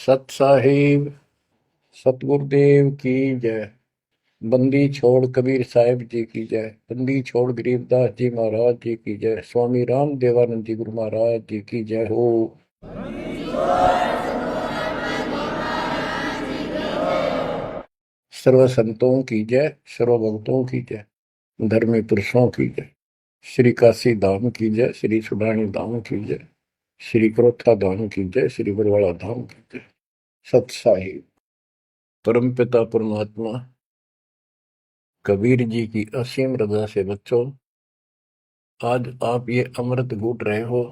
सत साहिब सतगुरुदेव की जय। बंदी छोड़ कबीर साहिब जी की जय। बंदी छोड़ गरीबदास जी महाराज जी की जय। स्वामी राम देवानंद जी गुरु महाराज जी की जय हो। सर्व संतों की जय, सर्व भक्तों की जय, धर्मी पुरुषों की जय। श्री काशी धाम की जय, श्री सुडानी धाम की जय, श्री क्रोथा धाम की जय, श्री बरवाड़ा धाम की जय। सत साहिब परमपिता परमात्मा कबीर जी की असीम रजा से बच्चों, आज आप ये अमृत घूट रहे हो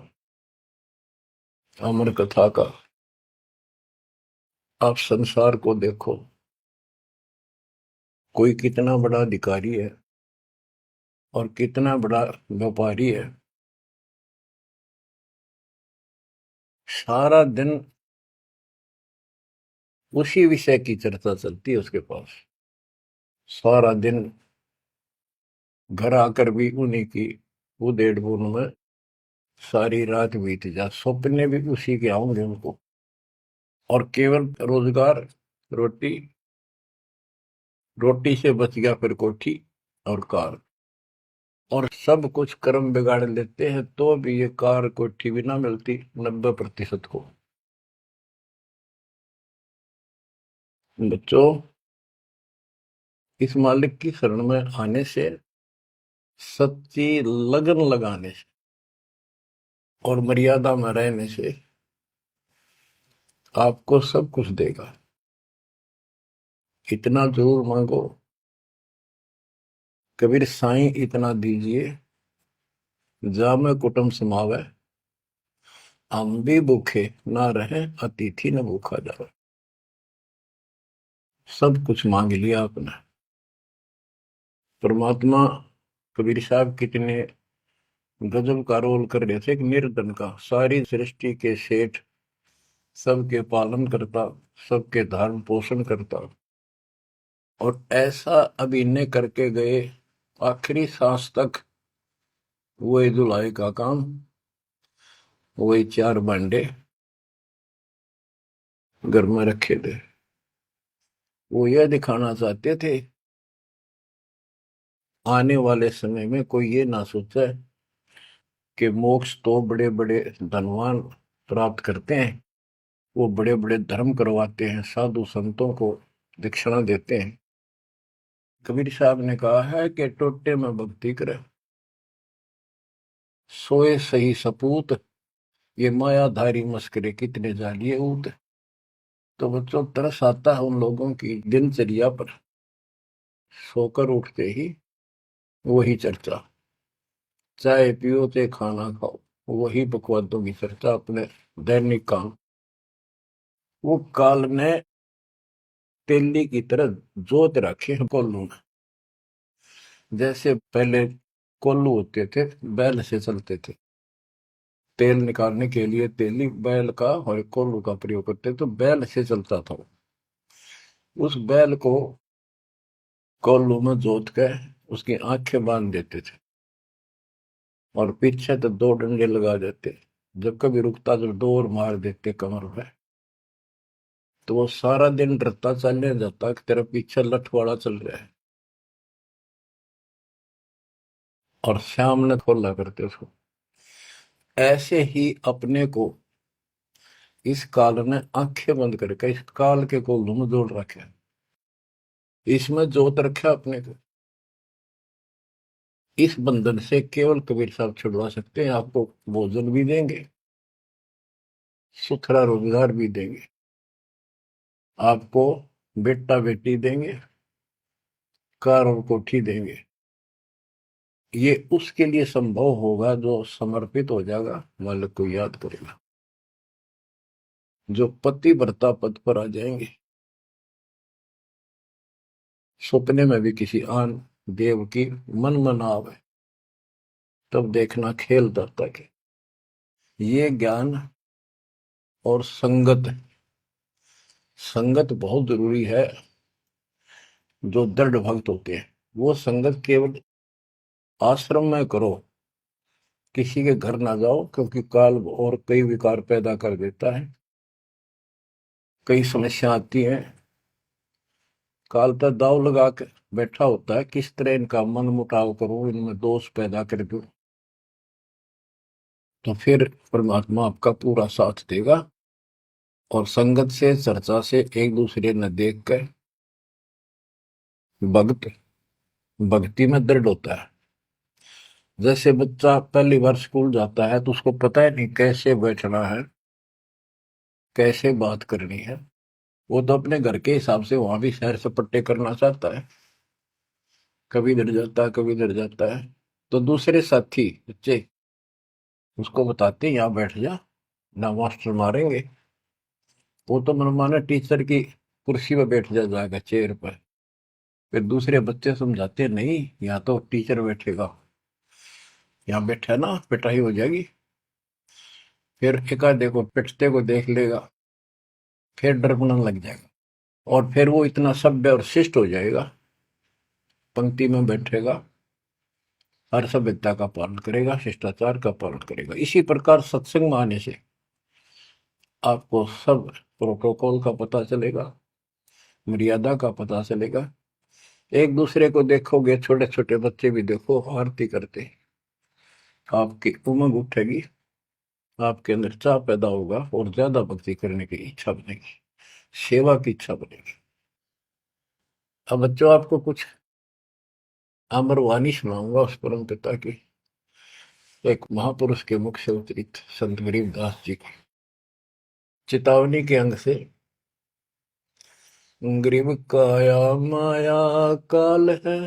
अमर कथा का। आप संसार को देखो, कोई कितना बड़ा अधिकारी है और कितना बड़ा व्यापारी है। सारा दिन उसी विषय की चर्चा चलती है उसके पास। सारा दिन घर आकर भी उन्हीं की उधेड़ बुन में सारी रात बीत जा, सपने भी उसी के आऊंगे उनको। और केवल रोजगार, रोटी, रोटी से बच गया फिर कोठी और कार। और सब कुछ कर्म बिगाड़ लेते हैं तो भी ये कार कोठी भी ना मिलती 90% को। बच्चों, इस मालिक की शरण में आने से, सच्ची लगन लगाने से और मर्यादा में रहने से आपको सब कुछ देगा। इतना जरूर मांगो, कबीर साईं इतना दीजिए जामे कुटुंब समावे, हम भी भूखे ना रहे अतिथि न भूखा जावे। सब कुछ मांग लिया आपने। परमात्मा कबीर साहब कितने गजब का रोल कर रहे थे। एक निर्धन का, सारी सृष्टि के सेठ, सबके पालन करता, सबके धारण पोषण करता, और ऐसा अभिनय करके गए आखिरी सांस तक। वही धुलाई का काम, वही चार भांडे घर में रखे थे। वो यह दिखाना चाहते थे आने वाले समय में कोई ये ना सोचे कि मोक्ष तो बड़े बड़े धनवान प्राप्त करते हैं, वो बड़े बड़े धर्म करवाते हैं, साधु संतों को दक्षिणा देते हैं। कबीर साहब ने कहा है कि टोटे में भक्ति करे, सोए सही सपूत, ये मायाधारी मस्करे कितने जालिए ऊत। तो बच्चों, तरस आता है उन लोगों की दिनचर्या पर। सोकर उठते ही वही चर्चा, चाय पियो ते खाना खाओ, वही बकवादों की चर्चा, अपने दैनिक काम। वो काल ने तेली की तरह जोत रखे हैं कोल्लू में। जैसे पहले कोल्लू होते थे, बैल से चलते थे, तेल निकालने के लिए तेली बैल का और कोल्लू का प्रयोग करते, तो बैल से चलता था। उस बैल को कोल्लू में जोत के उसकी आंखें बांध देते थे और पीछे तो दो डंडे लगा देते। जब कभी रुकता तो डोर मार देते कमर पे। तो वो सारा दिन डरता चलने जाता कि तेरा पीछे लठवाड़ा चल रहा है, और शाम ने खोला करते उसको। ऐसे ही अपने को इस काल ने आंखें बंद करके इस काल के कोल्लू में जोड़ रखे, इसमें जोत रखा अपने को। इस बंधन से केवल कबीर साहब छुड़वा सकते हैं। आपको भोजन भी देंगे, सुथरा रोजगार भी देंगे, आपको बेटा बेटी देंगे, कार और कोठी देंगे। ये उसके लिए संभव होगा जो समर्पित हो जाएगा, मालिक को याद करेगा। जो पति व्रता पद पर आ जाएंगे, सपने में भी किसी आन देव की मन मना आवे, तब देखना खेल दत्ता के। ये ज्ञान और संगत, संगत बहुत जरूरी है। जो दृढ़ भक्त होते हैं वो संगत केवल आश्रम में करो, किसी के घर ना जाओ, क्योंकि काल और कई विकार पैदा कर देता है। कई समस्या आती है, काल तक दाव लगा के बैठा होता है, किस तरह इनका मन मुटाव करूं, इनमें दोष पैदा कर दूं, तो फिर परमात्मा आपका पूरा साथ देगा। और संगत से, चर्चा से, एक दूसरे न देख कर भक्त भक्ति में दृढ़ होता है। जैसे बच्चा पहली बार स्कूल जाता है तो उसको पता है नहीं कैसे बैठना है, कैसे बात करनी है। वो तो अपने घर के हिसाब से वहां भी सैर सपट्टे करना चाहता है, कभी डर जाता है, कभी डर जाता है। तो दूसरे साथी बच्चे उसको बताते हैं, यहाँ बैठ जा, ना मास्टर मारेंगे। वो तो मनमाना टीचर की कुर्सी पर बैठ जाएगा, चेयर पर। फिर दूसरे बच्चे समझाते हैं, नहीं यहाँ तो टीचर बैठेगा, यहाँ बैठा ना पिटाई हो जाएगी। फिर एक आधे को पिटते को देख लेगा, फिर डरना लग जाएगा, और फिर वो इतना सभ्य और शिष्ट हो जाएगा, पंक्ति में बैठेगा, हर सभ्यता का पालन करेगा, शिष्टाचार का पालन करेगा। इसी प्रकार सत्संग में आने से आपको सब प्रोटोकॉल का पता चलेगा, मर्यादा का पता चलेगा। एक दूसरे को देखोगे, छोटे छोटे बच्चे भी देखो आरती करते, आपकी उमंग उठेगी, आपके अंदर चाह पैदा होगा और ज्यादा भक्ति करने की इच्छा बनेगी, सेवा की इच्छा बनेगी। अब बच्चों आपको कुछ अमर वाणी सुनाऊंगा उस परम पिता की, एक महापुरुष के मुख से उतरित संत गरीबदास जी की चेतावनी के अंग से। गरीब काया माया काल है,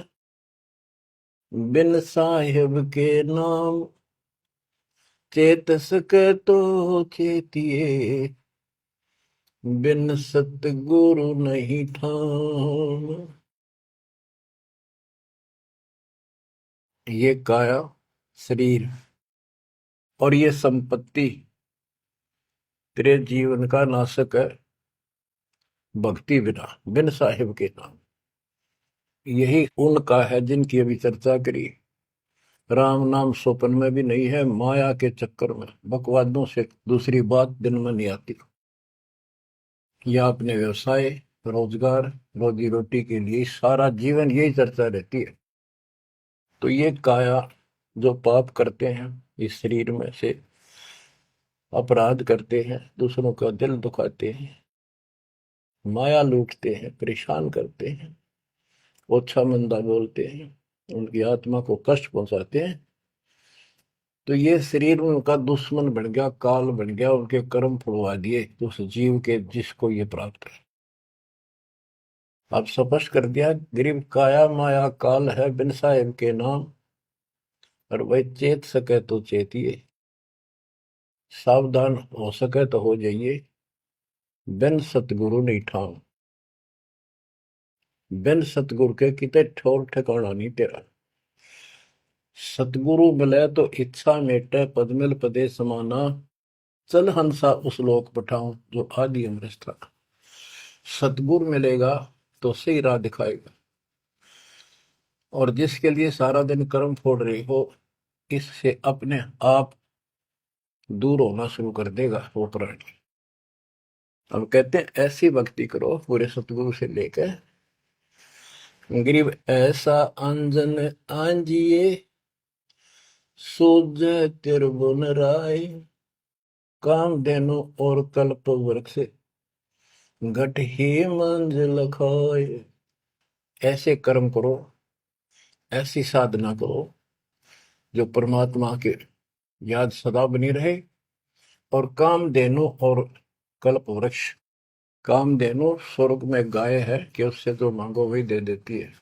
बिन साहिब के नाम, चेत सके तो चेतिए, बिन सतगुरु नहीं ठाम। ये काया शरीर और ये संपत्ति तेरे जीवन का नाशक है, भक्ति बिना, बिन साहिब के नाम। यही उनका है जिनकी अभी चर्चा करी। राम नाम स्वप्न में भी नहीं है, माया के चक्कर में बकवादों से दूसरी बात दिन में नहीं आती। या अपने व्यवसाय, रोजगार, रोजी रोटी के लिए सारा जीवन यही चर्चा रहती है। तो ये काया जो पाप करते हैं, इस शरीर में से अपराध करते हैं, दूसरों का दिल दुखाते हैं, माया लूटते हैं, परेशान करते हैं, ओछा मंदा बोलते हैं, उनकी आत्मा को कष्ट पहुंचाते हैं, तो ये शरीर उनका दुश्मन बन गया, काल बन गया, उनके कर्म फुड़वा दिए उस जीव के जिसको ये प्राप्त है। अब स्पष्ट कर दिया, गरीब काया माया काल है, बिन साहिब के नाम, और वह चेत सके तो चेतिए, सावधान हो सके तो हो जाइए, बिन सतगुरु नहीं ठाम। बिन सतगुरु के किते ठोर ठिकाना नहीं तेरा। सतगुरु मिले तो इच्छा मेटे, पदमिल पदे समाना, चल हंसा उस लोक पठाऊं जो आदि अमृत था। सतगुरु मिलेगा तो सही राह दिखाएगा, और जिसके लिए सारा दिन कर्म फोड़ रही हो, इससे अपने आप दूर होना शुरू कर देगा वो प्राणी। अब कहते हैं ऐसी भक्ति करो पूरे सतगुरु से लेकर, गरीब ऐसा अंजन आंजिए, सूझ तिरबुन राय, काम देनो और कल्प वृक्ष, घट ही मंजिल खाए। ऐसे कर्म करो, ऐसी साधना करो जो परमात्मा के याद सदा बनी रहे, और कामधेनु और कल्प वृक्ष। कामधेनु स्वर्ग में गाय है कि उससे जो मांगो वही दे देती है,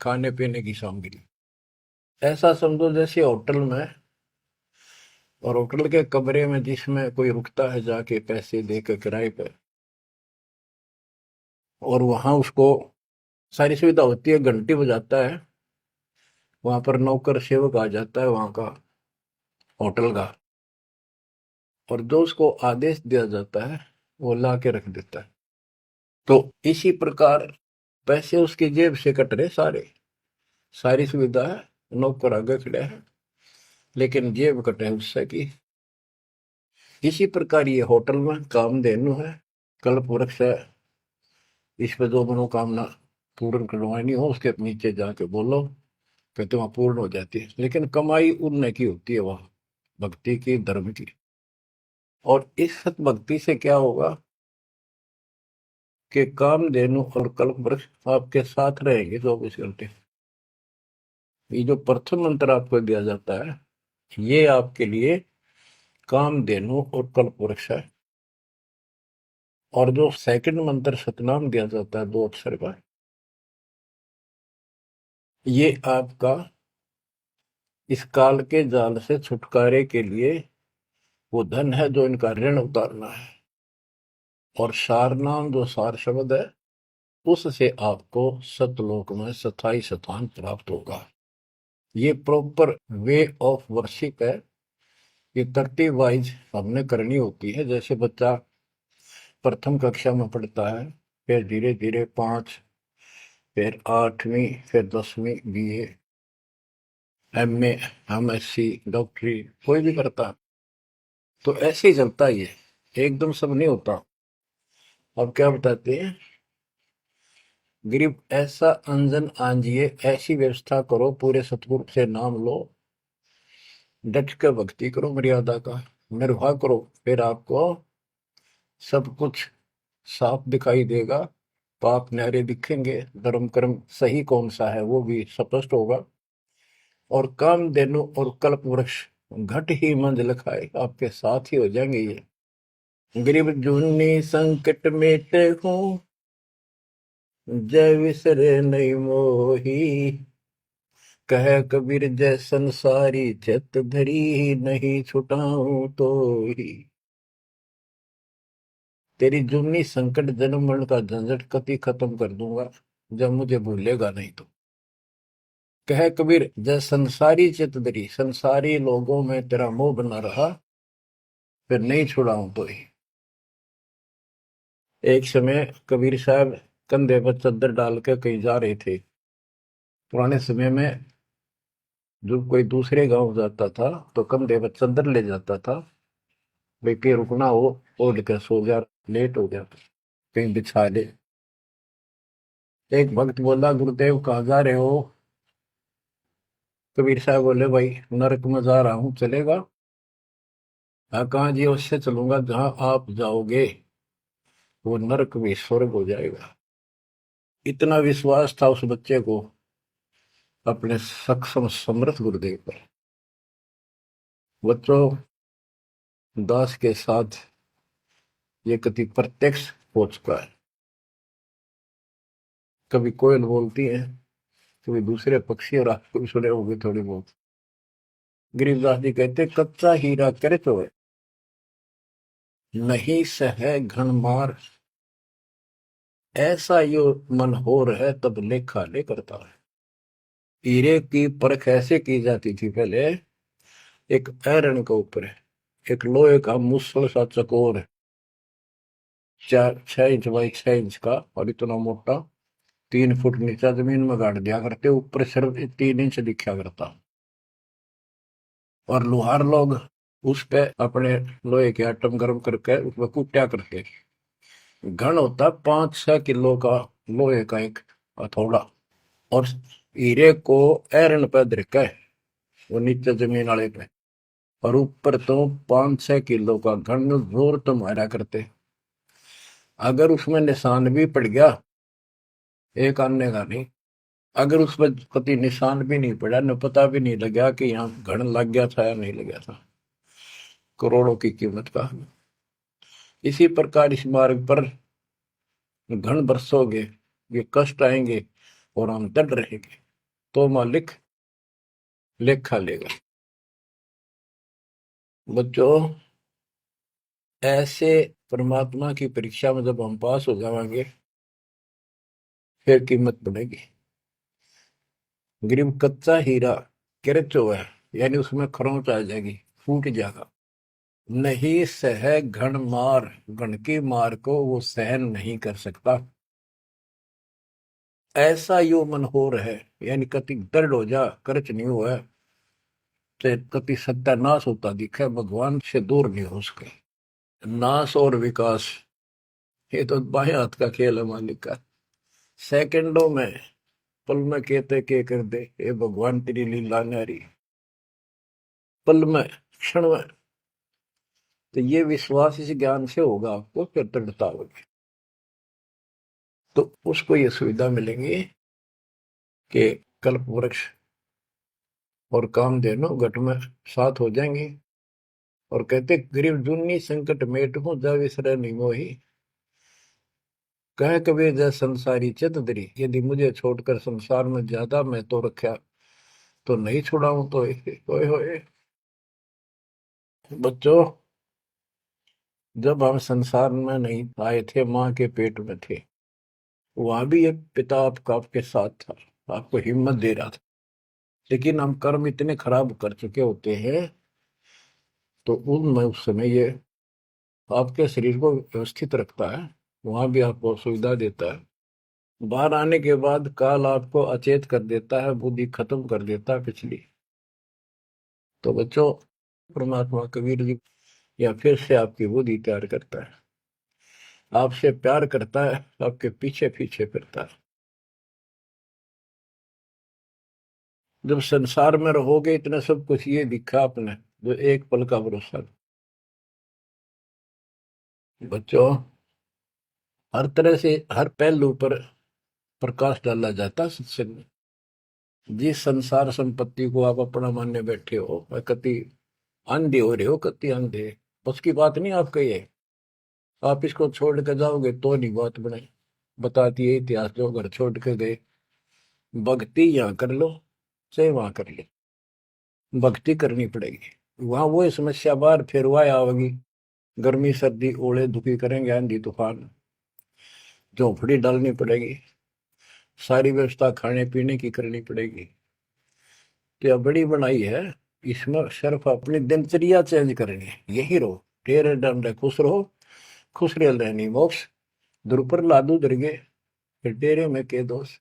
खाने पीने की सामग्री। ऐसा समझो जैसे होटल में, और होटल के कमरे में जिसमें कोई रुकता है जाके पैसे देकर किराए पे, और वहां उसको सारी सुविधा होती है, घंटी बजाता है, वहां पर नौकर सेवक आ जाता है वहां का, होटल का, और जो उसको आदेश दिया जाता है वो ला के रख देता है। तो इसी प्रकार पैसे उसकी जेब से कट रहे सारे, सारी सुविधा है, नौकर आगे खड़े हैं, लेकिन जेब कटे उससे की। इसी प्रकार ये होटल में कामधेनु है, कल्प वृक्ष है, इस पे जो मनोकामना पूर्ण करवानी हो उसके नीचे जाके बोलो, कहते वहां पूर्ण हो जाती है। लेकिन कमाई उनने की होती है वहां, भक्ति की, धर्म की। और इस सत भक्ति से क्या होगा कि कामधेनु और कल्प वृक्ष आपके साथ रहेंगे 24 घंटे। ये जो प्रथम मंत्र आपको दिया जाता है, ये आपके लिए कामधेनु और कल्प वृक्ष है। और जो सेकंड मंत्र सतनाम दिया जाता है 2 अक्षर का, ये आपका इस काल के जाल से छुटकारे के लिए वो धन है जो इनका ऋण उतारना है। और सार नाम जो सार शब्द है, उससे आपको सतलोक में स्थायी स्थान प्राप्त होगा। ये प्रॉपर वे ऑफ वर्शिप है। ये तरतीब वाइज हमने करनी होती है। जैसे बच्चा प्रथम कक्षा में पढ़ता है, फिर धीरे धीरे 5, फिर 8वीं, फिर 10वीं BA, MA, MSc, डॉक्टरी कोई भी करता, तो ऐसे ही चलता ही है, एकदम सब नहीं होता। अब क्या बताते हैं, गरीब ऐसा अंजन आंजिए, ऐसी व्यवस्था करो, पूरे सतगुरु से नाम लो, डट के भक्ति करो, मर्यादा का निर्वाह करो, फिर आपको सब कुछ साफ दिखाई देगा। पाप न्यारे दिखेंगे, धर्म कर्म सही कौन सा है वो भी स्पष्ट होगा। और कामधेनु और कल्प वृक्ष घट ही मंजिल खाए, आपके साथ ही हो जाएंगे ये। गरीब जूनी संकट मेटे हूँ, जय विसरे नहीं मोही, कह कबीर जय संसारी, चित धरी नहीं छुटाऊं तो ही। तेरी जूनी संकट जन्म मरण का झंझट कति खत्म कर दूंगा, जब मुझे भूलेगा नहीं तो। कह कबीर जय संसारी चित धरी, संसारी लोगों में तेरा मोह बना रहा, फिर नहीं छुड़ाऊं तो ही। एक समय कबीर साहब कंधे पर चद्दर डाल के कहीं जा रहे थे। पुराने समय में जो कोई दूसरे गांव जाता था तो कंधे पर चद्दर ले जाता था, भाई कहीं रुकना हो, ओढ़ के सो जा, लेट हो गया कहीं बिछा ले। एक भक्त बोला, गुरुदेव कहाँ जा रहे हो? कबीर साहब बोले, भाई नरक में जा रहा हूँ, चलेगा? कहाँ जी? उससे चलूंगा जहां आप जाओगे वो नरक भी स्वर्ग हो जाएगा। इतना विश्वास था उस बच्चे को अपने सक्षम समर्थ गुरुदेव पर। बच्चों, दास के साथ ये कति प्रत्यक्ष हो चुका है। कभी कोयल बोलती है, कभी दूसरे पक्षी, और आपको भी सुने होंगे थोड़ी बहुत। गरीबदास जी कहते, कच्चा हीरा करे तो नहीं सह घन मार, ऐसा यो मन होर है तब लेखा ले करता है। हीरे की परख ऐसे की जाती थी पहले, एक आयरन के ऊपर है, एक लोहे का मुसल सा चकोर है, 4-6 इंच बाई 6 इंच का, और इतना मोटा, 3 फुट नीचा जमीन में गाड़ दिया करते, ऊपर सिर्फ 3 इंच दिखा करता। और लोहार लोग उस पे अपने लोहे के आइटम गर्म करके उसमें कूटा करते। घन होता 5-6 किलो का लोहे का एक हथौड़ा, और हीरे को ऐरन पे धरके वो नीचे जमीन वाले पे, और ऊपर तो 5-6 किलो का घन जोर तो मारा करते। अगर उसमें निशान भी पड़ गया, एक आने का नहीं, अगर उसमें कति निशान भी नहीं पड़ा, न पता भी नहीं लगा कि यहाँ घन लग गया था या नहीं लगा था, करोड़ों की कीमत का। इसी प्रकार इस मार्ग पर घन बरसोगे, ये कष्ट आएंगे और हम डट रहेंगे, तो मालिक लेखा लेगा। बच्चों, ऐसे परमात्मा की परीक्षा में जब हम पास हो जाएंगे, फिर कीमत बढ़ेगी। गरीब कच्चा हीरा किरचो है, यानी उसमें खरोंच आ जाएगी, फूट जाएगा। नहीं सह घन मार, घन की मार को वो सहन नहीं कर सकता। ऐसा यो मन हो रहा है, यानी कति दर्द हो जा, करच नहीं हुआ है, तो कति सत्यानाश होता दिखे, भगवान से दूर नहीं हो सके। नाश और विकास ये तो बाएं हाथ का खेल है मालिक का। सेकंडों में, पल में कहते के कर दे, ये भगवान तेरी लीला न्यारी। पल में, क्षण में। तो ये विश्वास इस ज्ञान से होगा आपको, फिर दृढ़ता होगी। तो उसको ये सुविधा मिलेंगी कि कल्प वृक्ष और कामधेनु घट में साथ हो जाएंगे। और कहते गरीब जुन्नी संकट मेट हूं जा विसरे नहीं मोही। कह कबीर जय संसारी चित धरी, यदि मुझे छोड़कर संसार में ज्यादा मैं तो रखा तो नहीं छुड़ाऊं तो होए होए। बच्चों, जब हम संसार में नहीं आए थे, माँ के पेट में थे, वहां भी एक पिता आपका आपके साथ था, आपको हिम्मत दे रहा था। लेकिन हम कर्म इतने खराब कर चुके होते हैं, तो उनमें उस समय ये आपके शरीर को व्यवस्थित रखता है, वहां भी आपको सुविधा देता है। बाहर आने के बाद काल आपको अचेत कर देता है, बुद्धि खत्म कर देता है पिछली। तो बच्चों, परमात्मा कबीर जी या फिर से आपकी बुद्धि तैयार करता है, आपसे प्यार करता है, आपके पीछे पीछे फिरता है। जब संसार में रहोगे, इतना सब कुछ ये दिखा आपने, जो एक पल का भरोसा। बच्चों, हर तरह से हर पहलू पर प्रकाश डाला जाता है सत्संग में। जिस संसार संपत्ति को आप अपना मानने बैठे हो, कति अंधे हो रहे हो, कति अंधे, उसकी बात नहीं आपका ये। आप इसको छोड़ के जाओगे तो नहीं बात बने। बताती है इतिहास, जो घर छोड़ के गए, भक्ति यहाँ कर लो चाहे वहां कर लो, भक्ति करनी पड़ेगी। वहां वो समस्या बार फिर वह आवेगी, गर्मी सर्दी ओले दुखी करेंगे, आंधी तूफान, झोंपड़ी डालनी पड़ेगी, सारी व्यवस्था खाने पीने की करनी पड़ेगी। तो यह बड़ी बनाई है, इसमें सिर्फ अपनी दिनचर्या चेंज करनी है। यही रहो, टेरे डंडे खुश रहो, खुश रह रहनी मोक्ष, द्रुपर लादू दरगे, फिर डेरे में के दोष।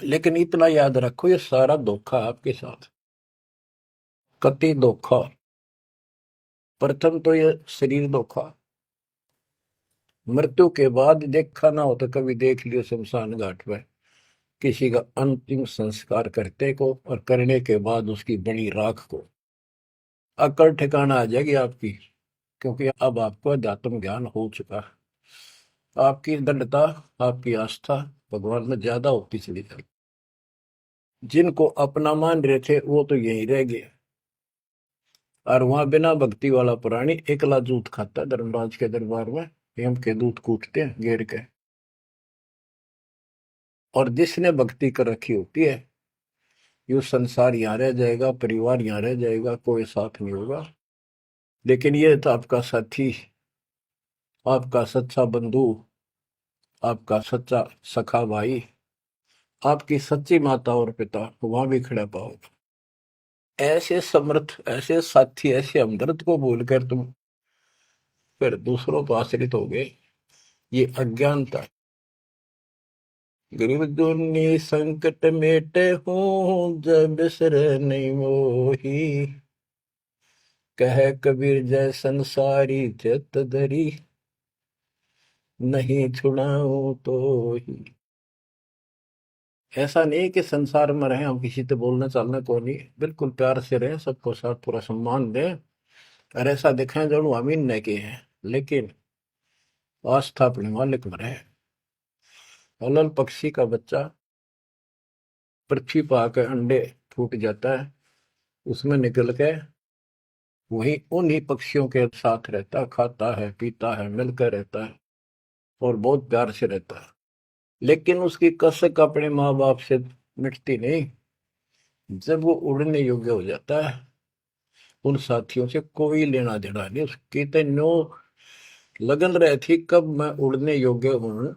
लेकिन इतना याद रखो, ये सारा धोखा आपके साथ, कति धोखा। प्रथम तो ये शरीर धोखा, मृत्यु के बाद देखा ना हो तो कभी देख लियो शमशान घाट में किसी का अंतिम संस्कार करते को, और करने के बाद उसकी बड़ी राख को अकड़ ठिकाना आ जाएगी आपकी। क्योंकि अब आपको अध्यात्म ज्ञान हो चुका है, आपकी दृढ़ता, आपकी आस्था भगवान में ज्यादा होती चली जाएगी। जिनको अपना मान रहे थे वो तो यही रह गए, और वहां बिना भक्ति वाला प्राणी एकला जूत खाता है धर्मराज के दरबार में, हेम के दूत कूटते हैं घेर के। और जिसने भक्ति कर रखी होती है, यो संसार यहाँ रह जाएगा, परिवार यहाँ रह जाएगा, कोई साथ नहीं होगा। लेकिन ये तो आपका साथी, आपका सच्चा बंधु, आपका सच्चा सखा भाई, आपकी सच्ची माता और पिता वहां भी खड़ा पाओगे। ऐसे समर्थ, ऐसे साथी, ऐसे हमदर्द को भूलकर तुम फिर दूसरों पर आश्रित हो गए, ये अज्ञानता। गरीब दुनी संकट मेटे हूँ, जब बिसर नहीं मोही। कह कबीर जय संसारी चित धरी, नहीं छुड़ाऊं तो ही। ऐसा नहीं कि संसार में रहे हम किसी से बोलना चालना को नहीं, बिल्कुल प्यार से रहे, सबको साथ पूरा सम्मान दें, और ऐसा दिखाएं जो हम इन न के हैं, लेकिन आस्था अपने मालिक में रहे। हलल पक्षी का बच्चा पृथ्वी पर आकर अंडे फूट जाता है, उसमें निकल के वही उन्हीं पक्षियों के साथ रहता, खाता है, पीता है, मिलकर रहता है, और बहुत प्यार से रहता है। लेकिन उसकी कसक अपने माँ बाप से मिटती नहीं। जब वो उड़ने योग्य हो जाता है, उन साथियों से कोई लेना देना नहीं, उसकी तो नो लगन रही थी कब मैं उड़ने योग्य हूं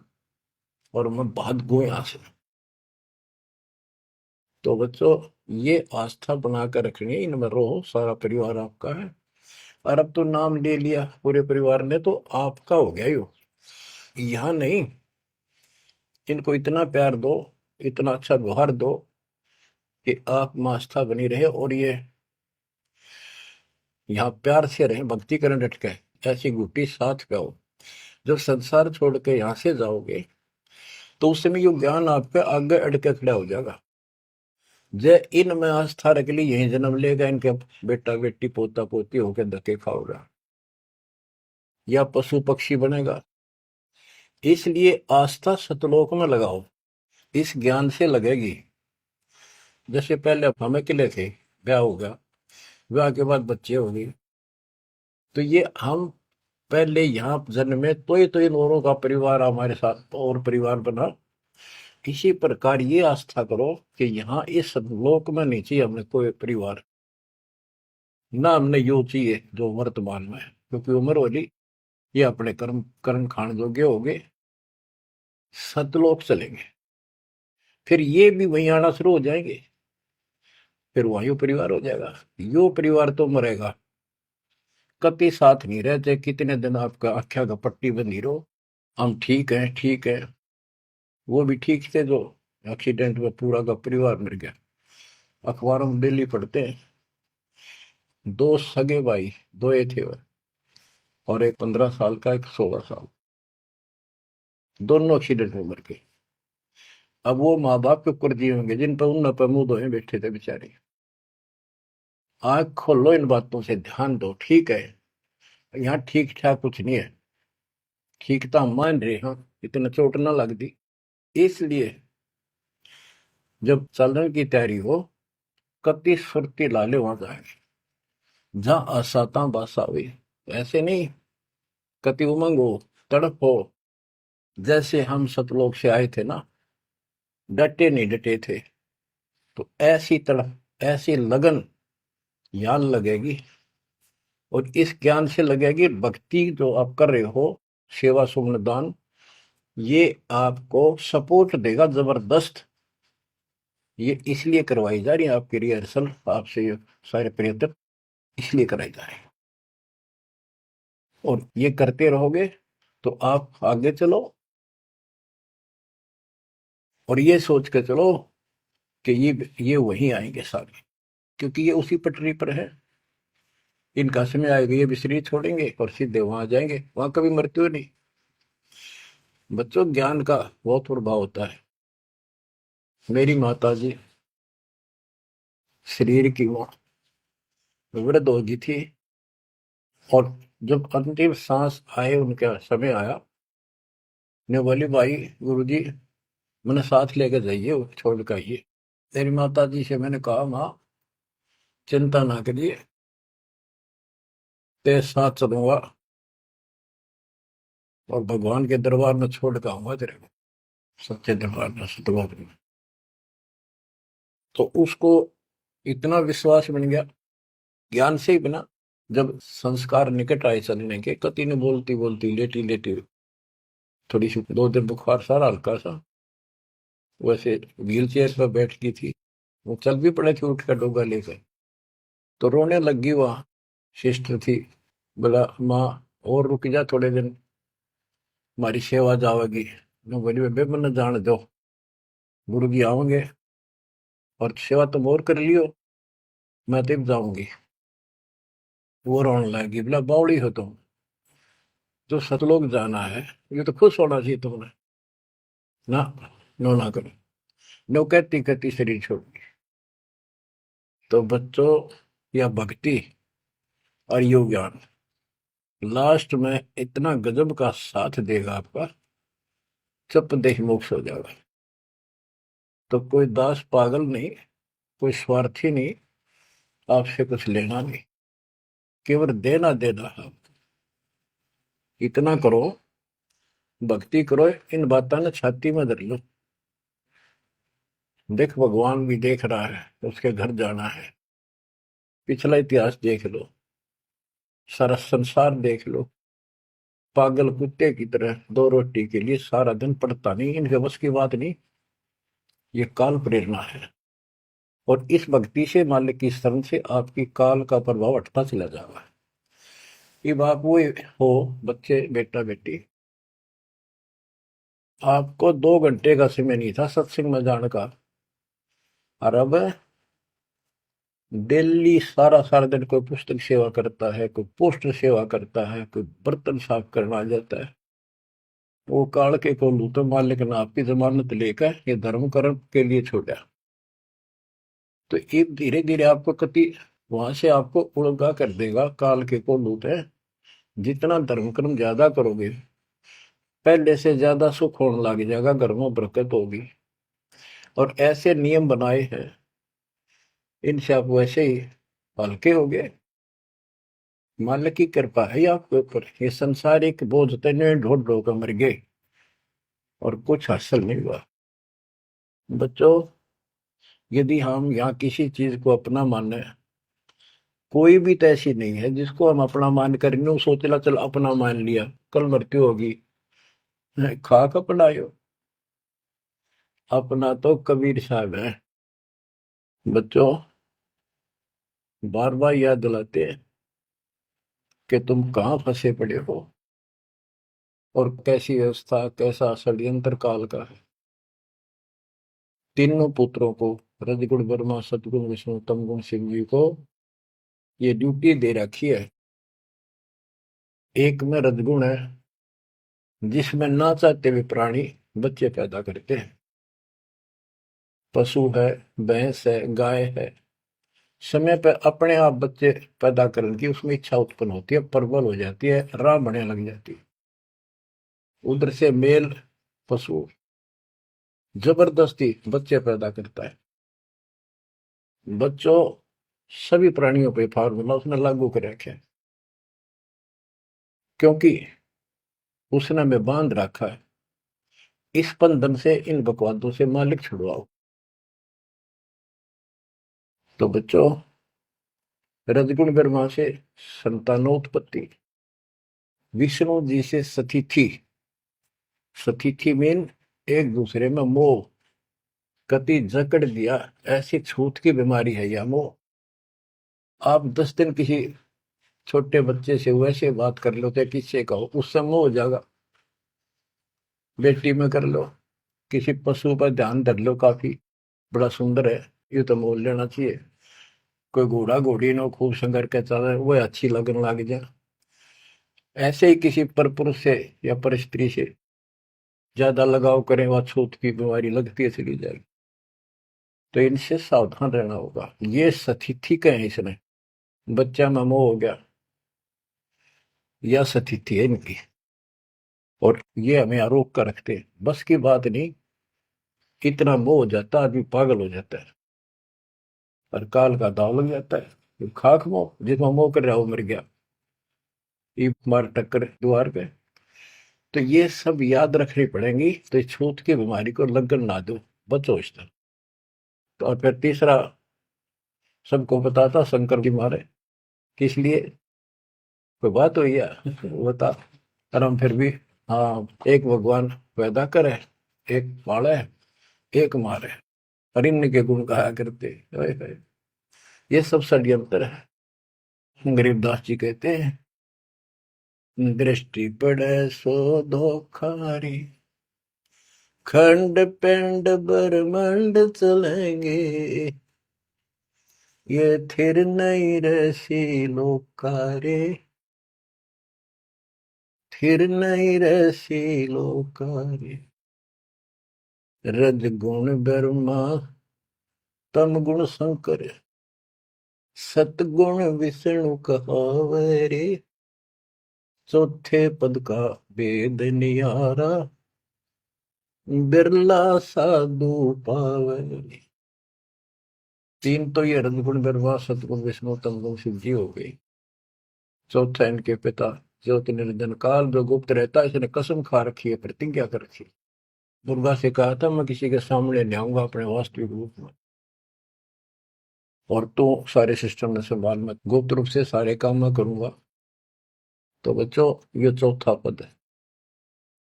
और मैं भाग गू यहां से। तो बच्चों, ये आस्था बनाकर रखनी है, इनमें रहो, सारा परिवार आपका है। और अब तो नाम ले लिया पूरे परिवार ने, तो आपका हो गया यो, यहाँ नहीं। इनको इतना प्यार दो, इतना अच्छा व्यवहार दो कि आप में आस्था बनी रहे, और ये यहाँ प्यार से रहे, भक्ति करें डट के, ऐसी गुटी साथ पे हो। जब संसार छोड़ के यहां से जाओगे तो उस समय ये ज्ञान आपके आगे अड़के खड़ा हो जाएगा। जय इनमें आस्था रख ली, यही जन्म लेगा, इनके बेटा बेटी पोता पोती होकर धक्के खाओगा या पशु पक्षी बनेगा। इसलिए आस्था सतलोक में लगाओ, इस ज्ञान से लगेगी। जैसे पहले हम अकेले थे, ब्याह हो गया, ब्याह के बाद बच्चे हो गए, तो ये हम पहले यहाँ जन्म में तो इन औरों का परिवार हमारे साथ और परिवार बना। इसी प्रकार ये आस्था करो कि यहाँ इस लोक में नहीं चाहिए हमने कोई परिवार, ना हमने यो चाहिए जो वर्तमान में है, क्योंकि उम्र वाली ये अपने कर्म कर्म खान जोगे हो गए, सतलोक चलेंगे। फिर ये भी वहीं आना शुरू हो जाएंगे, फिर वहीं परिवार हो जाएगा। यो परिवार तो मरेगा, कति साथ नहीं रहते, कितने दिन आपका आख्या का पट्टी बंधी रहो, हम ठीक है ठीक है। वो भी ठीक थे जो एक्सीडेंट में पूरा का परिवार मर गया। अखबारों में डेली पढ़ते हैं, दो सगे भाई, दो ये थे, और एक 15 साल का, एक 16 साल, दोनों एक्सीडेंट में मर गए। अब वो माँ बाप के ऊपर जी होंगे जिन पर उन पर मुंह धोए बैठे थे बेचारे। आंख खोलो, इन बातों से ध्यान दो। ठीक है, यहाँ ठीक ठाक कुछ नहीं है, ठीक तो हम मान रहे हैं, इतना चोट ना लग दी। इसलिए जब चलने की तैयारी हो, कति सुरती लाले वहां जाएंगे जहां आसाता बासा हुई। ऐसे नहीं, कति उमंग हो, तड़प हो। जैसे हम सतलोक से आए थे ना, डटे नहीं डटे थे, तो ऐसी तड़प ऐसी लगन यहाँ लगेगी। और इस ज्ञान से लगेगी भक्ति जो आप कर रहे हो, सेवा सुमन दान, ये आपको सपोर्ट देगा जबरदस्त। ये इसलिए करवाई जा रही है आपकी रिहर्सल, आपसे ये सारे प्रयत्न इसलिए कराए जा रहे हैं। और ये करते रहोगे तो आप आगे चलो, और ये सोच के चलो कि ये वहीं आएंगे सारे, क्योंकि ये उसी पटरी पर है। इनका समय आएगा, ये भी शरीर छोड़ेंगे और सीधे वहां जाएंगे, वहां कभी मृत्यु नहीं। बच्चों, ज्ञान का बहुत प्रभाव होता है। मेरी माता जी शरीर की वो वृद्ध हो गई थी, और जब अंतिम सांस आए, उनका समय आया, ने बोली भाई गुरु जी मैंने साथ लेकर जाइए, वो छोड़ कर आइए। मेरी माता जी से मैंने कहा, माँ चिंता ना करिए, तेरे साथ चलूंगा और भगवान के दरबार में छोड़ कर आऊंगा तेरे को, सच्चे दरबार में, सतलोक में। तो उसको इतना विश्वास बन गया, ज्ञान से ही बना। जब संस्कार निकट आए चलने के, कति ने बोलती बोलती लेटी लेटी, थोड़ी सी 2 दिन बुखार, सारा हल्का सा, वैसे व्हील चेयर पर बैठ की थी, वो चल भी पड़े थे उठ कर डोगा लेकर, तो रोने लगी। वहां सिस्टर थी, बोला माँ और रुक जा थोड़े दिन, हमारी सेवा जावेगी। मैं बोली बेबे मैंने जान दो, गुरु जी आओगे और सेवा तुम और कर लियो, मैं तब जाऊंगी। वो रोने लगी, बोला बावड़ी हो तुम, जो सतलोक जाना है ये तो खुश होना चाहिए तुमने, ना नो ना करो। नो कहती कहती शरीर छोड़ दी। तो बच्चों, या भक्ति और योग ज्ञान लास्ट में इतना गजब का साथ देगा आपका, चप देह मोक्ष हो जाएगा। तो कोई दास पागल नहीं, कोई स्वार्थी नहीं, आपसे कुछ लेना नहीं, केवल देना देना है। इतना करो, भक्ति करो, इन बातों ने छाती में धर लो। देख भगवान भी देख रहा है, उसके घर जाना है, पिछला इतिहास देख लो, सारा संसार देख लो। पागल कुत्ते की तरह 2 रोटी के लिए सारा दिन पड़ता नहीं, इनके बस की बात नहीं। ये काल प्रेरणा है, और इस भक्ति से, मालिक की शरण से आपकी काल का प्रभाव हटता चला जाएगा। ये आप वो हो बच्चे, बेटा बेटी, आपको 2 घंटे का समय नहीं था सत्संग में जाने का, और अब डेली सारा सारा दिन कोई पुस्तक सेवा करता है, कोई पोस्टर सेवा करता है, कोई बर्तन साफ करना आ जाता है। वो काल के को लू तो मालिक ने आपकी जमानत लेकर ये धर्म कर्म के लिए छोड़ा। तो ये धीरे धीरे आपको कति वहां से आपको उड़गा कर देगा काल के को लूट है। जितना धर्म कर्म ज्यादा करोगे पहले से ज्यादा सुख होने लग जाएगा, घर में बरकत होगी। और ऐसे नियम बनाए हैं इनसे आप वैसे ही हल्के हो गए। मालिक की कृपा है आपके ऊपर। ये संसार एक बोझ तने ढोल ढो कर मर गए और कुछ हासिल नहीं हुआ। बच्चों, यदि हम यहाँ किसी चीज को अपना माने, कोई भी तो ऐसी नहीं है जिसको हम अपना मान करेंगे वो सोचला चल अपना मान लिया कल मृत्यु होगी। खाक अपनायो, अपना तो कबीर साहब है। बच्चों, बार बार याद दिलाते हैं कि तुम कहाँ फंसे पड़े हो और कैसी व्यवस्था कैसा षड्यंत्र काल का है। तीनों पुत्रों को, रजगुण ब्रह्मा सतगुण विष्णु तमगुण शिव जी को ये ड्यूटी दे रखी है। एक में रजगुण है जिसमें ना चाहते हुए प्राणी बच्चे पैदा करते हैं। पशु है, भैंस है, गाय है, समय पर अपने आप बच्चे पैदा करने की उसमें इच्छा उत्पन्न होती है, प्रबल हो जाती है, राह बढ़ने लग जाती है। उधर से मेल पशु जबरदस्ती बच्चे पैदा करता है। बच्चों, सभी प्राणियों पे फार्मूला उसने लागू कर रखे है, क्योंकि उसने हमें बांध रखा है। इस बंधन से, इन बकवादों से मालिक छुड़वाओ। तो बच्चों, रजगुण ब्रह्मा से संतानोत्पत्ति, विष्णु जी से सतिथि। सतिथि मीन एक दूसरे में मोह, कति जकड़ दिया, ऐसी छूत की बीमारी है यह मोह। आप 10 दिन किसी छोटे बच्चे से वैसे बात कर लो तो किससे कहो उससे मोह हो जाएगा। बेटी में कर लो, किसी पशु पर ध्यान धर लो, काफी बड़ा सुंदर है, ये तो मोल लेना चाहिए। कोई घोड़ा घोड़ी नो खूब संगर के चल वो अच्छी लगने लग जाए। ऐसे ही किसी पर पुरुष से या पर स्त्री से ज्यादा लगाव करें, वह छूत की बीमारी लगती है चली जाएगी। तो इनसे सावधान रहना होगा। ये सतिथि कहे इसने, बच्चा में मोह हो गया, यह सतिथि है इनकी। और ये हमें आरोप कर रखते हैं, बस की बात नहीं। इतना मोह हो जाता है आदमी पागल हो जाता है और काल का दाव लग जाता है। ये खाक मोह, जिसमें मोह कर रहा वो मर गया, ये मार टक्कर द्वार पे। तो ये सब याद रखनी पड़ेंगी, तो इस छूत की बीमारी को लगन ना दो, बचो इस तरह। तो और फिर तीसरा सबको बताता शंकर जी मारे किस लिए, कोई बात हुई है बता। और हम फिर भी, हाँ, एक भगवान पैदा करे, एक पाले, एक मारे, और इनके गुण गाया करते। ओए होए, ये सब षड्यंत्र है। गरीबदास जी कहते हैं, दृष्टि पड़े सो धोखारी, खंड पिंड ब्रह्मांड चलेंगे, ये थिर नहीं रसी लोकारे, थिर नहीं रसी लोकारे। रज गुण ब्रह्मा तम गुण शंकर, सतगुण विष्णु कहावे रे, चौथे पद का वेद नियारा, बिरला साधु पावे। तीन तो ये रजगुण ब्रह्मा सतगुण विष्णु तमगुण शिव जी हो गई। चौथा इनके पिता ज्योत निरंजन काल जो गुप्त रहता है, इसने कसम खा रखी है, प्रतिज्ञा कर रखी। दुर्गा से कहा था मैं किसी के सामने नहीं आऊंगा अपने वास्तविक रूप में, और तो सारे सिस्टम में संभाल, मैं गुप्त रूप से सारे काम मैं करूंगा। तो बच्चों, ये चौथा पद है।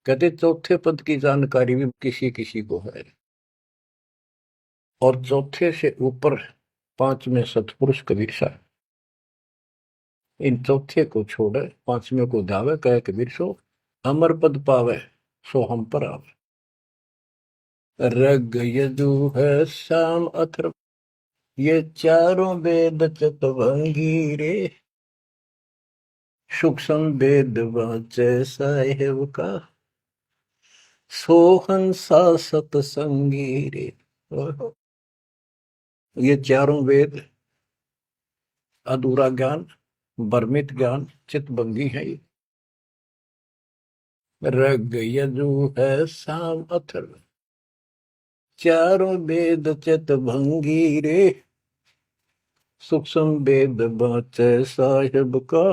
कहते चौथे पद की जानकारी भी किसी किसी को है, और चौथे से ऊपर पांचवें सतपुरुष कबीर साहब। इन चौथे को छोड़े पांचवें को धावे, कहे कबीर सो अमर पद पावे, सो हम पर आवे। रग यजु है शाम अथर्व, ये चारों वेद चतुरंगी रे, सूक्ष्म वेद वाचे साहेब का, सोहन सा सतसंगी रे। ये चारों वेद अधूरा ज्ञान, भ्रमित ज्ञान, चितभंगी है ये। रग यजु है साम अथर्व, चारों वेद चितभंगी रे। सूक्ष्म वेद बाचे साहिब का,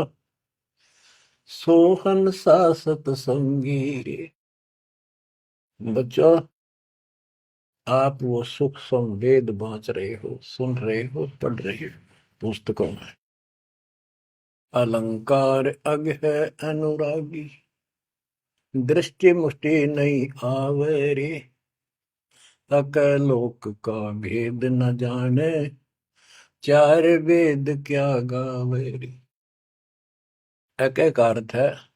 सोहन सा सतसंगी रे। बच्चों, आप वो सूक्ष्म वेद बांच रहे हो, सुन रहे हो, पढ़ रहे हो पुस्तकों में। अलंकार अग है अनुरागी, दृष्टि मुष्टि नहीं आवे रे। अकलोक का भेद न जाने, चार वेद क्या गावे रे। एक का अर्थ है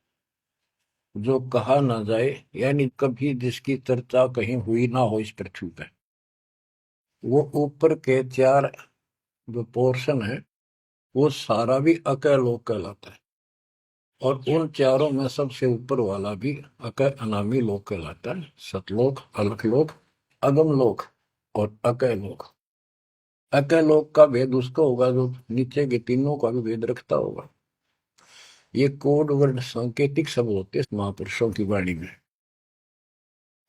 जो कहा ना जाए, यानी कभी जिसकी चर्चा कहीं हुई ना हो इस पृथ्वी पे। वो ऊपर के चार जो पोर्शन है वो सारा भी अकलोक कहलाता है। और उन चारों में सबसे ऊपर वाला भी अकय अनामी लोक कहलाता है। सतलोक, अलखलोक, अगम लोक और अकय लोक। अकय लोक का भेद उसको होगा जो नीचे के तीनों का भी भेद रखता होगा। ये कोड वर्ड सांकेतिक शब्द होते हैं महापुरुषों की वाणी में।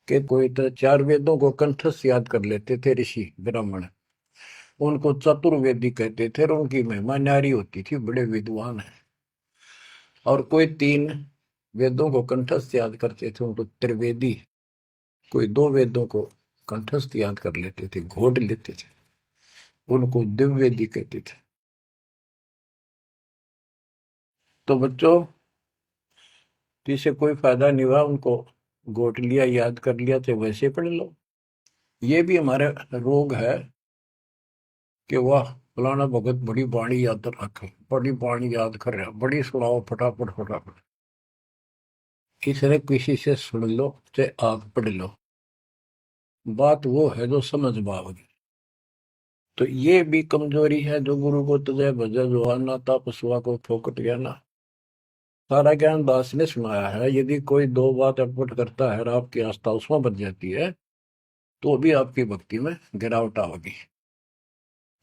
कि कोई तो चार वेदों को कंठस्थ याद कर लेते थे ऋषि ब्राह्मण, उनको चतुर्वेदी कहते थे और उनकी महिमा न्यारी होती थी, बड़े विद्वान है। और कोई तीन वेदों को कंठस्थ याद करते थे, उनको त्रिवेदी। कोई दो वेदों को कंठस्थ याद कर लेते थे, घोट लेते थे, उनको दिव्यवेदी कहते थे। तो बच्चों, जिसे कोई फायदा नहीं हुआ, उनको घोट लिया, याद कर लिया, तो वैसे पढ़ लो। ये भी हमारे रोग है कि वाह फलाना भगत बड़ी बाणी याद रखे, बड़ी बाणी याद कर रहा, बड़ी सुनाओ फटाफट फटाफट। इसने किसी से सुन लो चाहे आप पढ़ लो, बात वो है जो समझ पाओगे। तो ये भी कमजोरी है जो गुरु को तुझे भजा जो आना था पशुआ को फोकट गया ना। सारा ज्ञान दास ने सुनाया है। यदि कोई दो बात अटपट करता है और आपकी आस्था उसमें बच जाती है तो भी आपकी भक्ति में गिरावट आएगी।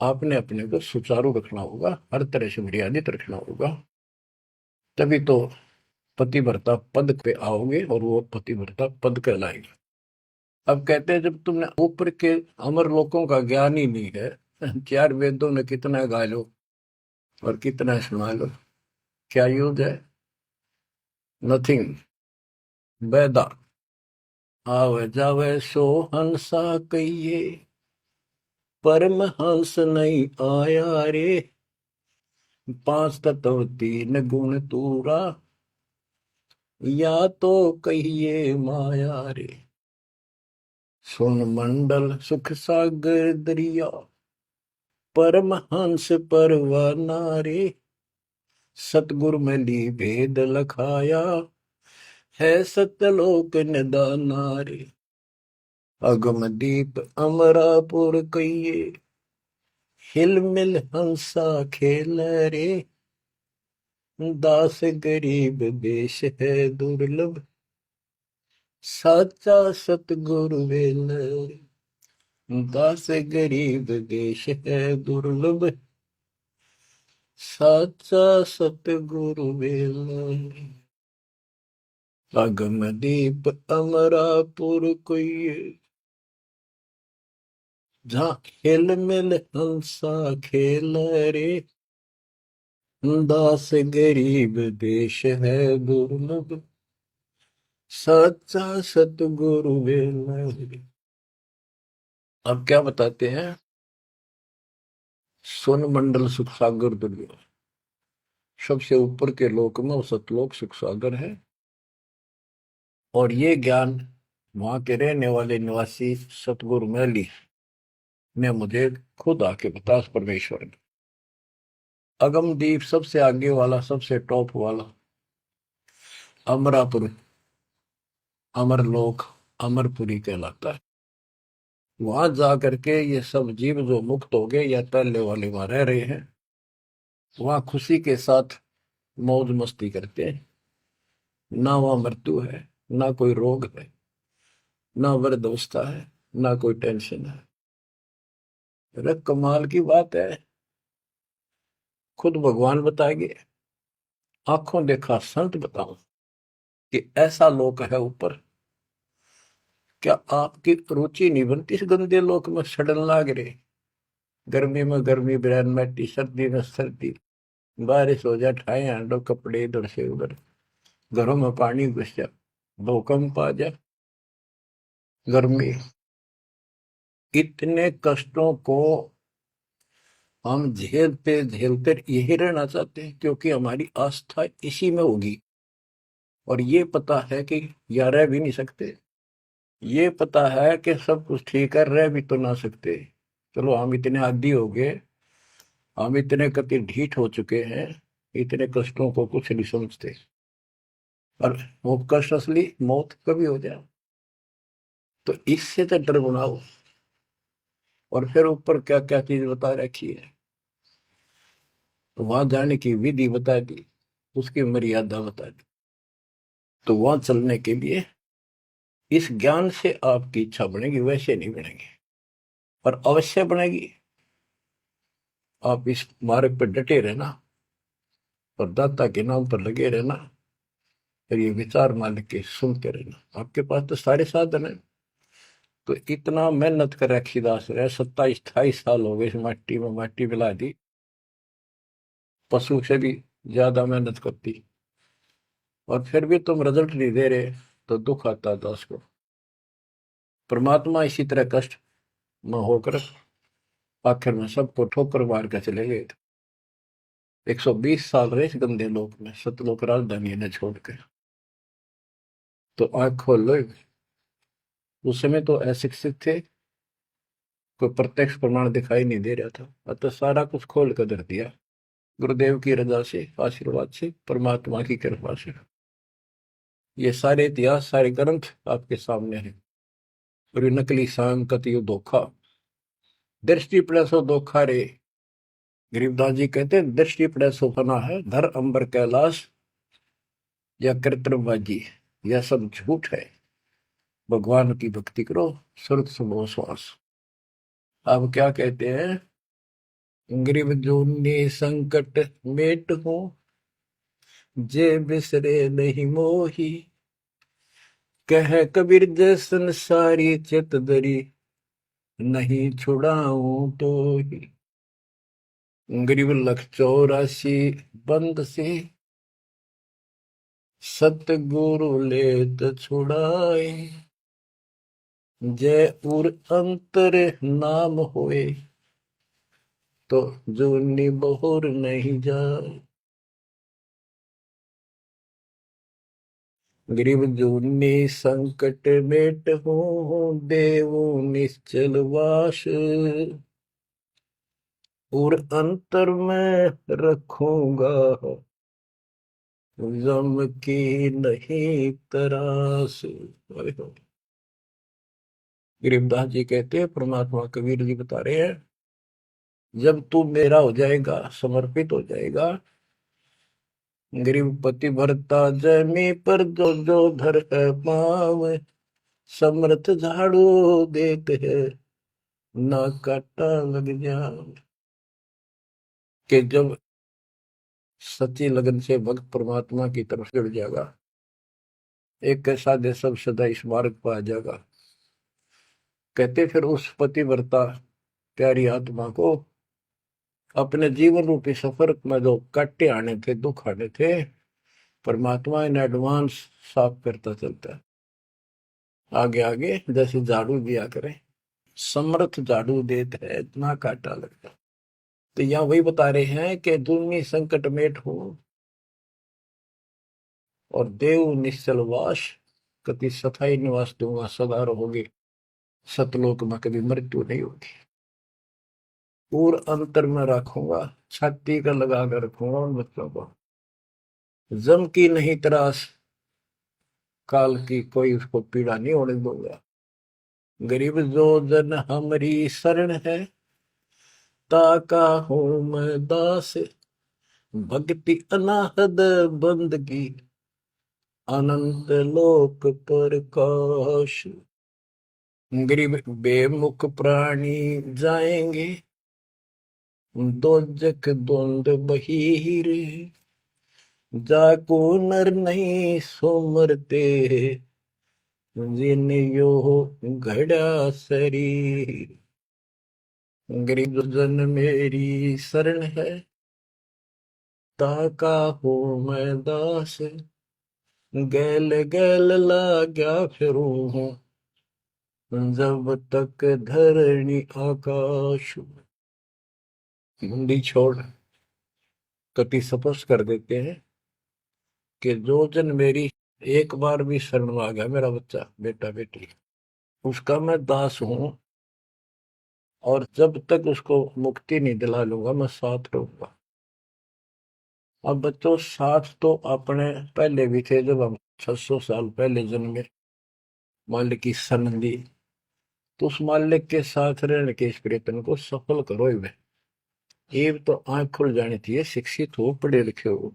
आपने अपने को सुचारू रखना होगा, हर तरह से मर्यादित रखना होगा, तभी तो पतिव्रता पद पे आओगे और वो पतिव्रता पद कहलाएगा। अब कहते हैं जब तुमने ऊपर के अमर लोकों का ज्ञान ही नहीं है, चार वेदों में कितना गा लो और कितना सुना लो, क्या यूज है? नथिंग। बैदा आवे जावे सो हंसा कहिए, परमहंस नहीं आया रे। पांच तत्व तीन गुण तूरा, या तो कहिए माया रे। सुन मंडल सुख सागर दरिया, परमहंस परवाना रे। सतगुर मिली भेद लखाया, है सतलोक निदाना रे। अगम दीप अमरापुर कहिए, हिल मिल हंसा खेल रे। दास गरीब देश है दुर्लभ, साचा सतगुरु वेल रे। दास गरीब देश है दुर्लभ, साचा सतगुरु वेल रे। अगम दीप अमरापुर कोई, जहाँ हिल मिल हंसा खेल रे। दास गरीब देश है दुर्लभ, सच्चा सतगुरु वेल। अब क्या बताते हैं? सोन मंडल सुख सागर दुर्गा, सबसे ऊपर के लोक में वो सतलोक सुख सागर है। और ये ज्ञान वहां के रहने वाले निवासी सतगुरु मैली ने मुझे खुद आके बताया, परमेश्वर ने। अगमदीप सबसे आगे वाला, सबसे टॉप वाला अमरापुर, अमरलोक, अमरपुरी कहलाता है। वहां जा करके ये सब जीव जो मुक्त हो गए या पहले वाले वहां रह रहे हैं, वहां खुशी के साथ मौज मस्ती करते हैं। ना वहां मृत्यु है, ना कोई रोग है, ना वृद्धावस्था है, ना कोई टेंशन है। अरे कमाल की बात है, खुद भगवान बताएंगे, आंखों देखा संत बताऊं कि ऐसा लोक है ऊपर। क्या आपकी रुचि नहीं बनती इस गंदे लोक में सड़न लाग रहे? गर्मी में गर्मी ब्रैन मैटी, सर्दी में सर्दी, बारिश हो जाए ठाए हांडो कपड़े इधर से उधर, घरों में पानी घुस जाए, भूकंप आ जाए, गर्मी, इतने कष्टों को हम झेलते झेलते यही रहना चाहते हैं, क्योंकि हमारी आस्था इसी में होगी। और ये पता है कि या रह भी नहीं सकते, ये पता है कि सब कुछ ठीक है, रह भी तो ना सकते। चलो हम इतने आदी हो गए, हम इतने कति ढीठ हो चुके हैं, इतने कष्टों को कुछ नहीं समझते। और वो कष्ट असली मौत कभी हो जाए, तो इससे तो डर बनाओ। और फिर ऊपर क्या क्या चीज बता रखी है, तो वहां जाने की विधि बता दी, उसकी मर्यादा बता दी। तो वहां चलने के लिए इस ज्ञान से आपकी इच्छा बनेगी, वैसे नहीं बनेगी, और अवश्य बनेगी। आप इस मार्ग पर डटे रहना और दाता के नाम पर लगे रहना, और ये विचार मालिक के सुनते रहना। आपके पास तो सारे साधन है। तो इतना मेहनत कर रखी दास रहे, 27-28 साल हो गए इस माटी में, माटी मिला दी, पशु से भी ज्यादा मेहनत करती, और फिर भी तुम रिजल्ट नहीं दे रहे, तो दुख आता दास को। परमात्मा इसी तरह कष्ट में होकर आखिर में सबको ठोकर मार कर चले गए थे। 120 साल रहे इस गंदे लोक में, सतलोक राजधानी ने छोड़कर। तो आंख खोल लो। उस समय तो अशिक्षित थे, कोई प्रत्यक्ष प्रमाण दिखाई नहीं दे रहा था, अतः सारा कुछ खोल कर धर दिया, गुरुदेव की रजा से, आशीर्वाद से, परमात्मा की कृपा से। ये सारे इतिहास, सारे ग्रंथ आपके सामने हैं। और ये नकली सांकत, ये धोखा, दृष्टि पड़े सो धोखा रे। गरीबदास जी कहते हैं, दृष्टि पड़े सो फना है, धर अंबर कैलाश या कृत्रिमबाजी, यह सब झूठ है। भगवान की भक्ति करो, सुरत सुबह श्वास। अब क्या कहते हैं, गरीब जोनी संकट मेट हो, जे बिसरे नहीं मोही, कह कबीर जैसन सारी चित दरी, नहीं छुड़ाऊं तो ही। गरीब लख 84 बंद से, सतगुरु लेत छुड़ाए, जय उर अंतर नाम होए, तो जूनी बहुर नहीं जाए। गरीब जूनी संकट मेट हो, देवो निश्चल वास, और अंतर में रखूंगा, जम की नहीं तरास। गरीबदास जी कहते हैं, परमात्मा कबीर जी बता रहे हैं, जब तू मेरा हो जाएगा, समर्पित हो जाएगा, गरीब पति भरता जमी पर जो जो धर है पाव, समर्थ झाड़ू देते हैं, ना काटा लग जाए। कि जब सच्ची लगन से भक्त परमात्मा की तरफ जुड़ जाएगा, एक कैसा दे सब सदा इस मार्ग पर आ जाएगा। कहते फिर उस पतिव्रता प्यारी आत्मा को अपने जीवन रूपी सफर में जो काटे आने थे, दुख आने थे, परमात्मा इन एडवांस साफ करता चलता है, आगे आगे जैसे झाड़ू दिया करे, समर्थ झाड़ू देते है, इतना काटा लगता। तो यहाँ वही बता रहे हैं कि दुनिया संकट मेट हो, और देव निश्चल वास, कति सथाई निवास दूंगा, सदा रहोगे सतलोक में, कभी मृत्यु नहीं होगी। और अंतर में रखूंगा, छाती का लगा कर रखूंगा उन बच्चों को, जम की नहीं त्रास, काल की कोई उसको पीड़ा नहीं होने दूंगा। गरीब जो जन हमारी शरण है, ताका हूं मैं दास, भक्ति अनाहद बंदगी, अनंत लोक प्रकाश। गरीब बेमुख प्राणी जाएंगे दोजख द्वंद बहीर, जाको नर नहीं सोमरते जिन यो घड़ा शरीर। गरीब जन मेरी शरण है ताका हो मैं दास, गैल गैल लाग्या फिरूं हूँ जब तक धरणी आकाश। हिंदी छोड़ कति स्पष्ट कर देते हैं कि जो जन मेरी एक बार भी शरण में आ गया, मेरा बच्चा बेटा बेटी, उसका मैं दास हूं, और जब तक उसको मुक्ति नहीं दिला लूंगा मैं साथ रहूंगा। अब बच्चों साथ तो अपने पहले भी थे, जब हम 600 साल पहले जन्मे, मालिक की शरण दी, तो उस मालिक के साथ रहने के इस प्रयत्न को सफल करो ही में। ये तो आंख खुल जानी चाहिए, शिक्षित हो पढ़े लिखे हो,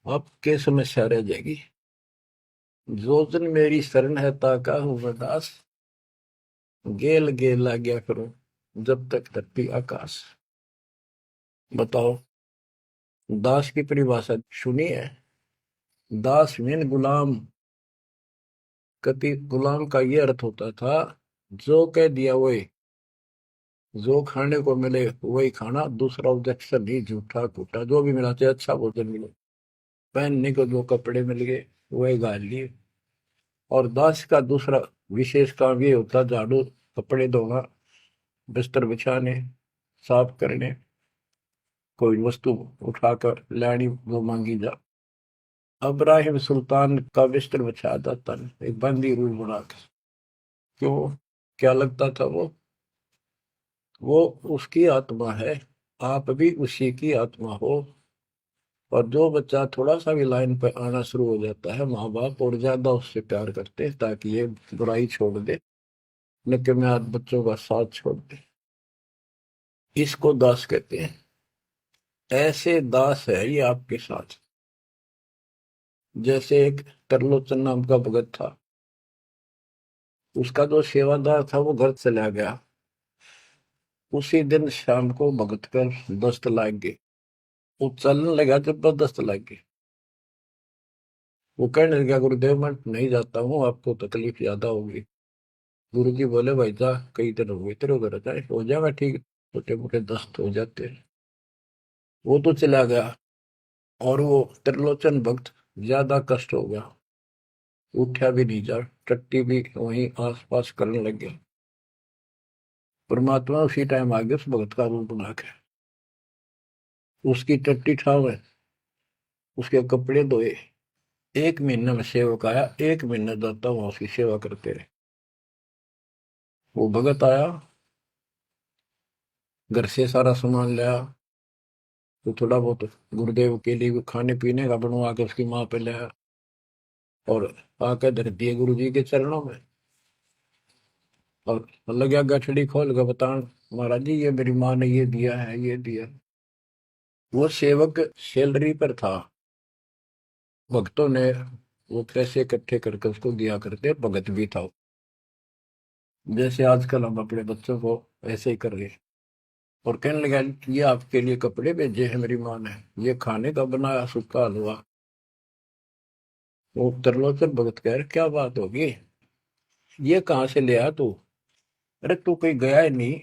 आपके समस्या रह जाएगी। जो जन मेरी शरण है ताका हूं मैं दास, गेल गेल आ गया करो जब तक धरती आकाश। बताओ, दास की परिभाषा सुनी है? दास मीन गुलाम। कति गुलाम का ये अर्थ होता था, जो कह दिया वही, जो खाने को मिले वही खाना, दूसरा ऑब्जेक्शन नहीं, झूठा फूटा जो भी मिला, चाहे अच्छा भोजन मिले, पहनने को जो कपड़े मिल गए वही गाल लिए। और दास का दूसरा विशेष काम ये होता, झाड़ू कपड़े धोना, बिस्तर बिछाने, साफ करने, कोई वस्तु उठाकर लानी वो मांगी जा। अब्राहिम सुल्तान का बिस्तर बिछाया जाता है एक बंदी रूल बना के। क्यों? क्या लगता था वो उसकी आत्मा है, आप भी उसी की आत्मा हो। और जो बच्चा थोड़ा सा भी लाइन पर आना शुरू हो जाता है, माँ बाप और ज्यादा उससे प्यार करते हैं ताकि ये बुराई छोड़ दे, लेकिन मैं आज बच्चों का साथ छोड़ दे। इसको दास कहते हैं। ऐसे दास है ये आपके साथ। जैसे एक तरलोचन नाम का भगत था, उसका जो सेवादार था वो घर चला गया। उसी दिन शाम को भगत कर दस्त लाग गई, वो चलने लगा, जबरदस्त लग गई। वो कहने लगा, गुरुदेव मैं नहीं जाता हूँ, आपको तकलीफ ज्यादा होगी। गुरु जी बोले, भाई जा, कई दिन हो गए तेरे घर जाए, हो जाएगा ठीक, छोटे मोटे दस्त हो जाते हैं। वो तो चला गया, और वो त्रिलोचन भक्त ज्यादा कष्ट हो गया, उठा भी नहीं जा, टट्टी भी वहीं आस पास करने लग गया। परमात्मा उसी टाइम आ गया उस भगत का रूप बना के, उसकी टट्टी ठावे, उसके कपड़े धोए। 1 महीने में सेवक आया, 1 महीने दाता वहां उसकी सेवा करते रहे। वो भगत आया, घर से सारा सामान लाया, तो थोड़ा बहुत गुरुदेव के लिए खाने पीने का बनवा के उसकी माँ पे लाया, और आके धर दिए गुरु जी के चरणों में। और लगा गठड़ी खोल के बतान, महाराज जी ये मेरी माँ ने ये दिया है, ये दिया। वो सेवक सैलरी पर था, भक्तों ने वो पैसे इकट्ठे करके उसको दिया करते, भगत भी था। जैसे आजकल हम अपने बच्चों को ऐसे ही कर रहे हैं। और कहने लगा, ये आपके लिए कपड़े भेजे हैं मेरी माँ ने, ये खाने का बनाया सूखा हलवा। वो त्रिलोचन भगत कह रहे, क्या बात होगी, ये कहाँ से ले आया तू? अरे तू कहीं गया ही नहीं,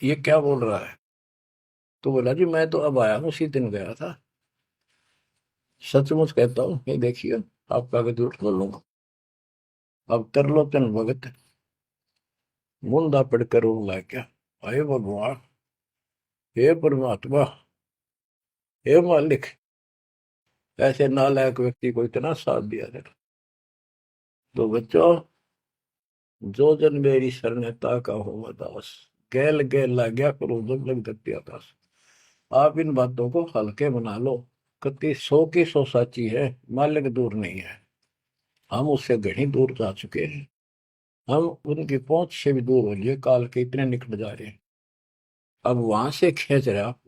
ये क्या बोल रहा है? तो बोला, जी मैं तो अब आया हूँ, उसी दिन गया था। सचमुच कहता हूँ, ये देखिए आपका आगे झूठ बोलूंगा। अब त्रिलोचन भगत मुंदा पड़कर रोने लग गया, अरे भगवान, हे परमात्मा, हे मालिक, ऐसे नालायक व्यक्ति को इतना साथ दिया जाए। तो बच्चों, जो जन मेरी शरणता का हो दास, गैल गैल लाग्या करो जब लग धरती आकाश। आप इन बातों को हल्के बना लो, कति 100 की 100 साची है, मालिक दूर नहीं है, हम उससे घनी दूर जा चुके हैं। हम उनकी पहुंच से भी दूर हो लिए, काल के इतने निकट जा रहे हैं। अब वहां से खींच रहे आप,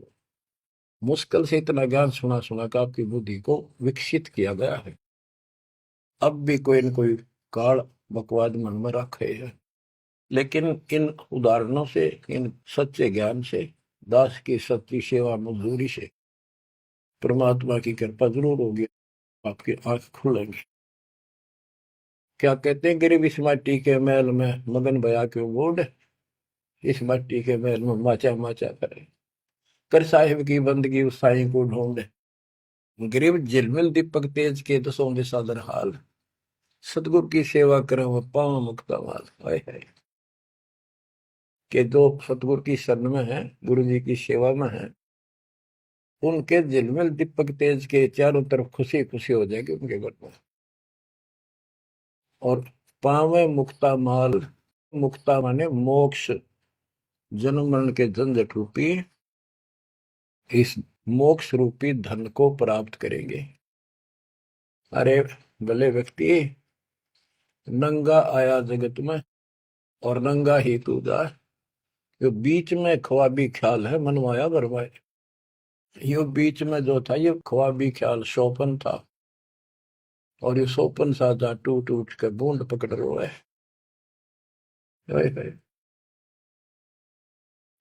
मुश्किल से इतना ज्ञान सुना सुना कर आपकी बुद्धि को विकसित किया गया है। अब भी कोई न कोई काल बकवाद मन में रखे है। लेकिन इन उदाहरणों से, इन सच्चे ज्ञान से, दास की सच्ची सेवा मजदूरी से परमात्मा की कृपा जरूर होगी, आपकी आंख खुलेंगी। क्या कहते हैं, गिरिव इस माटी के महल में मगन भया क्यों बूढ़, इस माटी के महल में माचा माचा करे, कर साहिब की बंदगी उस साईं को ढूंढे। गिरिव झिलमिल दीपक तेज के दसों दिशा दर हाल, सतगुरु की सेवा करे वो पावन मुक्ता माल। हाय हाय, के जो सतगुरु की शरण में है, गुरु जी की सेवा में है, उनके झिलमिल दीपक तेज के चारों तरफ खुशी खुशी हो जाएगी उनके घर में। और पावे मुक्ता माल, मुक्ता माने मोक्ष, जन्म मरण के झंझट रूपी इस मोक्ष रूपी धन को प्राप्त करेंगे। अरे भले व्यक्ति, नंगा आया जगत में और नंगा ही तू जा, जो बीच में ख्वाबी ख्याल है मनवाया बरवाए। ये बीच में जो था ये ख्वाबी ख्याल शोपन था, और ये शोपन साजा टूट टूट के बूंद पकड़ रहा है।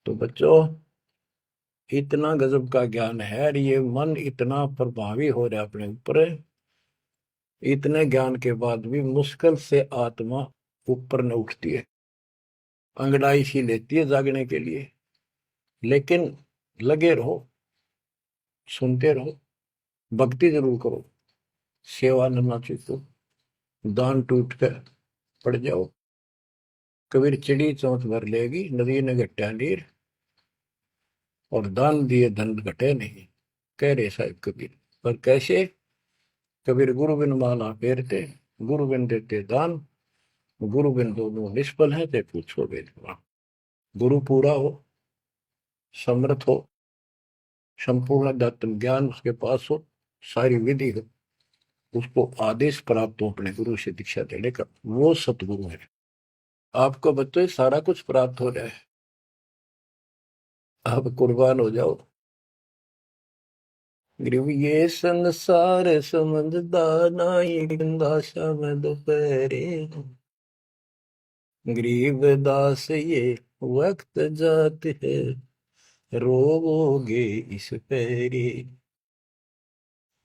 तो बच्चों, इतना गजब का ज्ञान है और ये मन इतना प्रभावी हो रहा है अपने ऊपर, इतने ज्ञान के बाद भी मुश्किल से आत्मा ऊपर न उठती है, अंगड़ाई सी लेती है जागने के लिए। लेकिन लगे रहो, सुनते रहो, भक्ति जरूर करो, सेवा न चूको, दान टूट कर पड़ जाओ। कबीर चिड़ी चौंच भर लेगी, नदी ने घटा नीर, और दान दिए धन घटे नहीं, कह रहे साहिब कबीर। पर कैसे? कबीर गुरु बिन माला फेरते, गुरु बिन देते दान, गुरु बिन दोनों निष्फल है, ते पूछो वेदवान। गुरु पूरा हो, समर्थ हो, संपूर्ण अध्यात्म ज्ञान उसके पास हो, सारी विधि हो, उसको आदेश प्राप्त हो अपने गुरु से दीक्षा देने का, वो सतगुरु है। आपको बच्चों सारा कुछ प्राप्त हो जाए, आप कुर्बान हो जाओ। ये संसार समझदा नाई, दासा में दोपहरे, गरीब दास ये वक्त जात है, रोवोगे इस पैरे।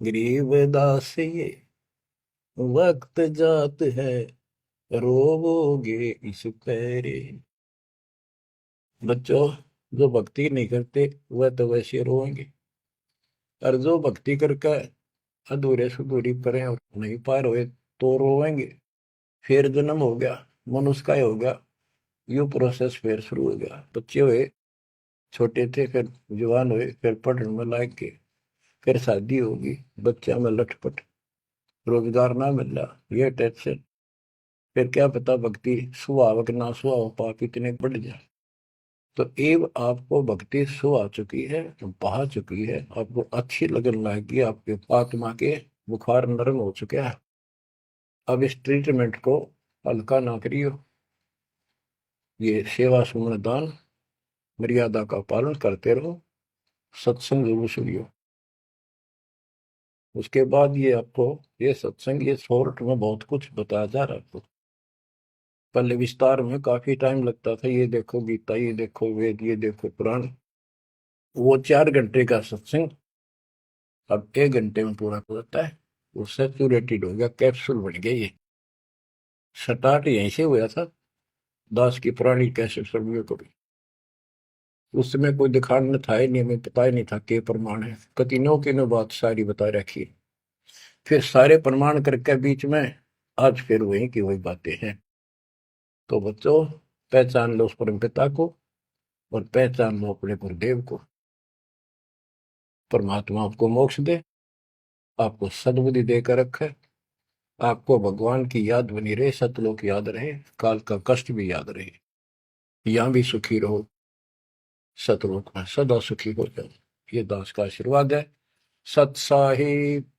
गरीब दास ये वक्त जात है, रोवोगे इस पैरे। बच्चों, जो भक्ति नहीं करते वह तो वैसे रोएंगे, और जो भक्ति करके अधूरे सुधूरी परे और नहीं पार हुए तो रोएंगे। फिर जन्म हो गया, मनुष्य का ही हो गया, यू प्रोसेस फिर शुरू हो गया। बच्चे हुए, छोटे थे, फिर जवान हुए, फिर पढ़ने में लायक के, फिर शादी होगी, बच्चा में लटपट, रोजगार ना मिल रहा, ये टेंशन, फिर क्या पता भक्ति सुहावक ना सुहाव पाप इतने बढ़ जाए। तो एव आपको भक्ति सुहा चुकी है, बहा चुकी है, आपको अच्छी लगन लगी, आपके आत्मा के बुखार नरम हो चुके हैं। अब इस ट्रीटमेंट को हल्का ना करियो, ये सेवा सुमन दान मर्यादा का पालन करते रहो, सत्संग जरूर सुनियो। उसके बाद ये आपको ये सत्संग, ये शॉर्ट में बहुत कुछ बताया जा रहा है आपको। पहले विस्तार में काफी टाइम लगता था, ये देखो गीता, ये देखो वेद, ये देखो पुराण, वो 4 घंटे का सत्संग अब 1 घंटे में पूरा हो जाता है। वो सैचुरेटेड हो गया, कैप्सूल बन गया। ये स्टार्ट यहीं से हुआ था, दास की पुरानी कैसेट सर्वियों को भी। उस समय कोई दिखाने था ही नहीं, हमें पता ही नहीं था के प्रमाण है, कतिनों की नो बात सारी बता रखी। फिर सारे प्रमाण करके बीच में आज फिर वही की वही बातें हैं। तो बच्चों, पहचान लो उस परम पिता को, और पहचान लो अपने गुरुदेव को। परमात्मा आपको मोक्ष दे, आपको सद्बुद्धि देकर रखे, आपको भगवान की याद बनी रहे, सतलोक याद रहे, काल का कष्ट भी याद रहे, यहां भी सुखी रहो, सतलोक में सदा सुखी हो जाओ। ये दास का आशीर्वाद है। सत साहिब।